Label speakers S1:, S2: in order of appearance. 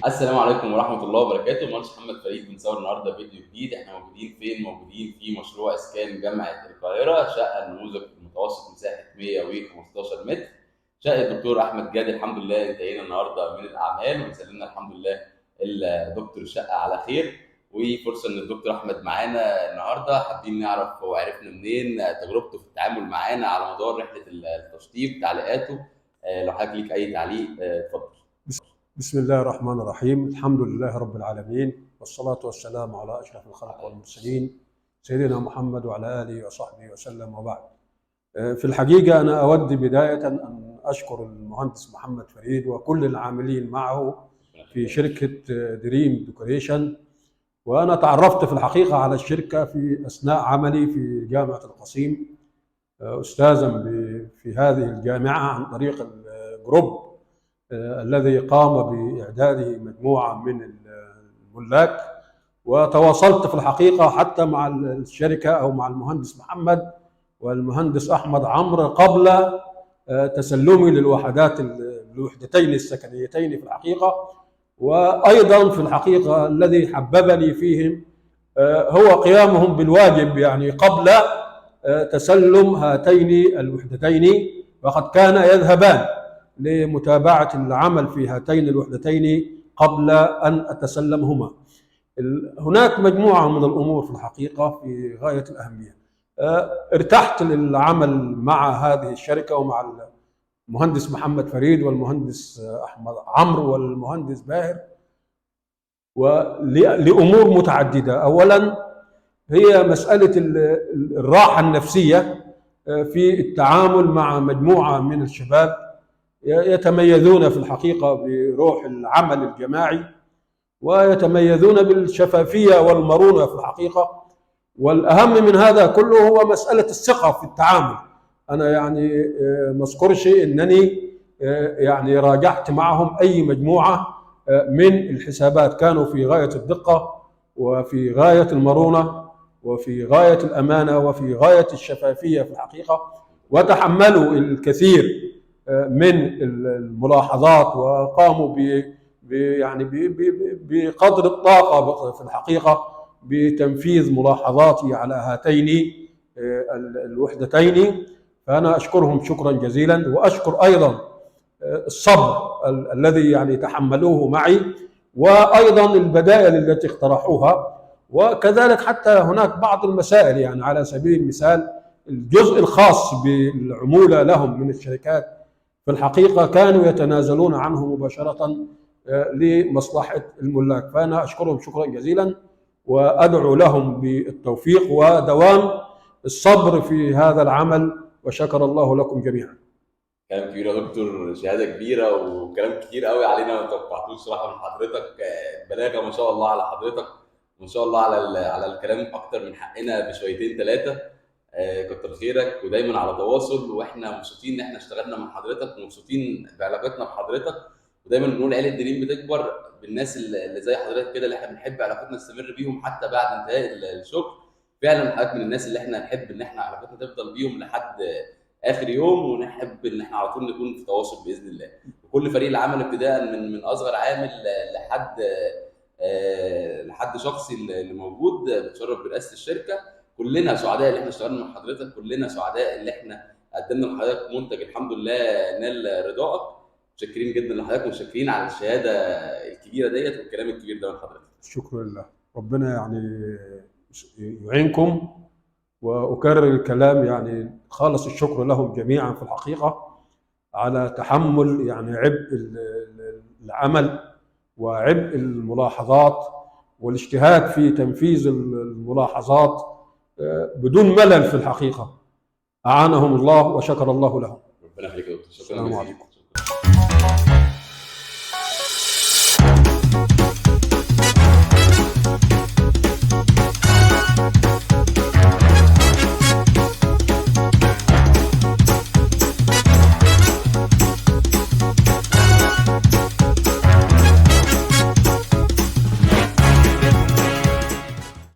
S1: السلام عليكم ورحمة الله وبركاته. مهندس محمد فريد بنصور النهارده فيديو جديد. احنا موجودين فين؟ موجودين في مشروع اسكان جامعة القاهرة، شقة نموذج متوسط مساحة 115 متر. شقة الدكتور أحمد جاد. الحمد لله انتهينا النهارده من الأعمال وسلمنا الحمد لله الدكتور الشقة على خير. وفرصة إن الدكتور أحمد معانا النهارده، حابين نعرف هو عرفنا منين، تجربته في التعامل معانا على مدار رحلة التشطيب، تعليقاته. لو حضرتك ليك أي تعليق اتفضل.
S2: بسم الله الرحمن الرحيم. الحمد لله رب العالمين، والصلاة والسلام على أشرف الخلق والمرسلين سيدنا محمد وعلى آله وصحبه وسلم، وبعد. في الحقيقة أنا أود بداية أن أشكر المهندس محمد فريد وكل العاملين معه في شركة دريم ديكوريشن. وأنا تعرفت في الحقيقة على الشركة في أثناء عملي في جامعة القصيم، أستاذا في هذه الجامعة عن طريق الجروب الذي قام بإعداده مجموعة من الملاك. وتواصلت في الحقيقة حتى مع الشركة أو مع المهندس محمد والمهندس أحمد عمرو قبل تسلمي للوحدتين السكنيتين في الحقيقة. وأيضا في الحقيقة الذي حببني فيهم هو قيامهم بالواجب، يعني قبل تسلم هاتين الوحدتين، وقد كان يذهبان لمتابعة العمل في هاتين الوحدتين قبل أن أتسلمهما. هناك مجموعة من الأمور في الحقيقة في غاية الأهمية. ارتحت للعمل مع هذه الشركة ومع المهندس محمد فريد والمهندس أحمد عمرو والمهندس باهر، ولأمور متعددة. أولا هي مسألة الراحة النفسية في التعامل مع مجموعة من الشباب يتميزون في الحقيقة بروح العمل الجماعي، ويتميزون بالشفافية والمرونة في الحقيقة. والأهم من هذا كله هو مسألة الثقة في التعامل. أنا يعني ما اذكرش أنني يعني راجعت معهم أي مجموعة من الحسابات، كانوا في غاية الدقة وفي غاية المرونة وفي غاية الأمانة وفي غاية الشفافية في الحقيقة، وتحملوا الكثير من الملاحظات وقاموا يعني بقدر الطاقة في الحقيقة بتنفيذ ملاحظاتي على هاتين الوحدتين. فأنا أشكرهم شكرا جزيلا، وأشكر أيضا الصبر الذي يعني تحملوه معي، وأيضا البدائل التي اقترحوها. وكذلك حتى هناك بعض المسائل، يعني على سبيل المثال الجزء الخاص بالعمولة لهم من الشركات في الحقيقة كانوا يتنازلون عنه مباشرة لمصلحة الملاك. فأنا أشكرهم شكرا جزيلا وأدعو لهم بالتوفيق ودوام الصبر في هذا العمل، وشكر الله لكم جميعا.
S1: كلام كبير يا دكتور، شهادة كبيرة وكلام كتير قوي علينا ما توقعتوش صراحة من حضرتك. بلاغة ما شاء الله على حضرتك، وما شاء الله على الكلام أكتر من حقنا بشويتين ثلاثة. كتر خيرك ودايما على تواصل، واحنا مبسوطين ان احنا اشتغلنا مع حضرتك ومبسوطين بعلاقتنا بحضرتك. ودايما بنقول عيله دريم بتكبر بالناس اللي زي حضرتك كده، اللي احنا بنحب علاقتنا تستمر بيهم حتى بعد انتهاء الشغل. فعلا حضرتك من الناس اللي احنا نحب ان احنا علاقتنا تفضل بيهم لحد اخر يوم، ونحب ان احنا على طول نكون في تواصل باذن الله. وكل فريق العمل ابتداء من اصغر عامل لحد شخصي اللي موجود بتشرف برئاسه الشركه. كلنا سعداء اللي احنا اشتغلنا مع حضرتك، كلنا سعداء اللي احنا قدمنا لحضرتك منتج الحمد لله نال رضائك. متشكرين جدا لحضرتك ومتشكرين على الشهاده الكبيره ديت والكلام الكبير ده من حضرتك.
S2: شكرا لله، ربنا يعني يعينكم. واكرر الكلام، يعني خالص الشكر لهم جميعا في الحقيقه على تحمل يعني عبء العمل وعبء الملاحظات والاجتهاد في تنفيذ الملاحظات بدون ملل في الحقيقة. أعانهم الله وشكر الله لهم.
S1: ربنا يخليك يا دكتور، شكرا.
S2: السلام عليكم.
S1: شكرا.